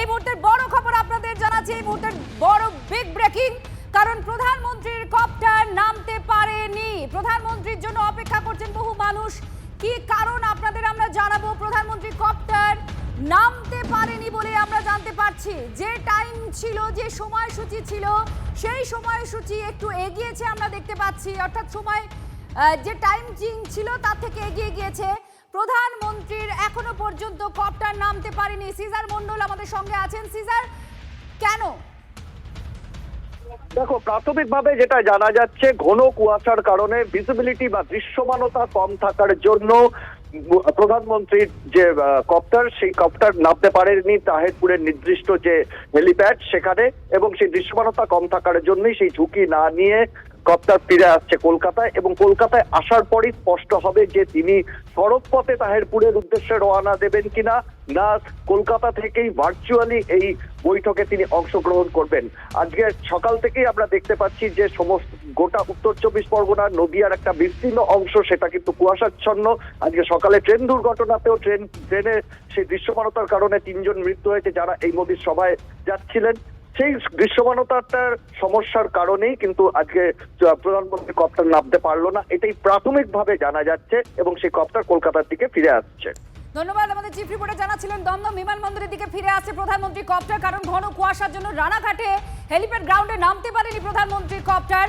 মুহূর্তের বড় খবর আপনাদের জানাচ্ছি, এই মুহূর্তের বড় বিগ ব্রেকিং, কারণ প্রধানমন্ত্রীর কপ্টার নামতে পারেনি। প্রধানমন্ত্রীর জন্য অপেক্ষা করছেন বহু মানুষ। কি কারণ আপনাদের আমরা জানাবো। প্রধানমন্ত্রী কপ্টার নামতে পারেনি বলে আমরা জানতে পারছি। যে টাইম ছিল, যে সময়সূচি ছিল, সেই সময়সূচি একটু এগিয়েছে আমরা দেখতে পাচ্ছি, অর্থাৎ সময় যে টাইম ছিল তার থেকে এগিয়ে গিয়েছে। প্রধানমন্ত্রীর এখনো পর্যন্ত কপ্টার নামতে পারেনি। সিজার মন্ডল আমাদের সঙ্গে আছেন। সিজার, কেন? দেখো, প্রাথমিকভাবে যেটা জানা যাচ্ছে, ঘন কুয়াশার কারণে ভিজিবিলিটি বা দৃশ্যমানতা কম থাকার জন্য প্রধানমন্ত্রীর যে কপ্টার, সেই কপ্টার নামতে পারেনি তাহিরপুরের নির্দিষ্ট যে হেলিপ্যাড সেখানে, এবং সেই দৃশ্যমানতা কম থাকার জন্যই সেই ঝুঁকি না নিয়ে কপ্টার ফিরে আসছে কলকাতায়। এবং কলকাতায় আসার পরই স্পষ্ট হবে যে তিনি সড়ক পথে তাহিরপুরের উদ্দেশ্যে রওনা দেবেন কিনা, না কলকাতা থেকেই ভার্চুয়ালি এই বৈঠকে তিনি অংশগ্রহণ করবেন। আজকে সকাল থেকেই আমরা দেখতে পাচ্ছি যে সমস্ত গোটা উত্তর 24 পরগনার নদিয়ার একটা বিস্তীর্ণ অংশ সেটা কিন্তু কুয়াশাচ্ছন্ন। আজকে সকালে ট্রেন দুর্ঘটনাতেও ট্রেনে সেই দৃশ্যমানতার কারণে 3 জন মৃত্যু হয়েছে যারা এই মোদির সভায় যাচ্ছিলেন। সেই দৃশ্যমানতার সমস্যার কারণেই কিন্তু আজকে প্রধানমন্ত্রী কপ্টার নামতে পারলো না, এটাই প্রাথমিকভাবে জানা যাচ্ছে, এবং সেই কপ্টার কলকাতার দিকে ফিরে আসছে। ধন্যবাদ। আমাদের চিফ রিপোর্টার জানাচ্ছিলেন দমদম বিমানবন্দরের দিকে ফিরে আসছে প্রধানমন্ত্রী কপ্টার, কারণ ঘন কুয়াশার জন্য রানাঘাটে হেলিপ্যাড গ্রাউন্ডে নামতে পারেনি প্রধানমন্ত্রীর কপ্টার।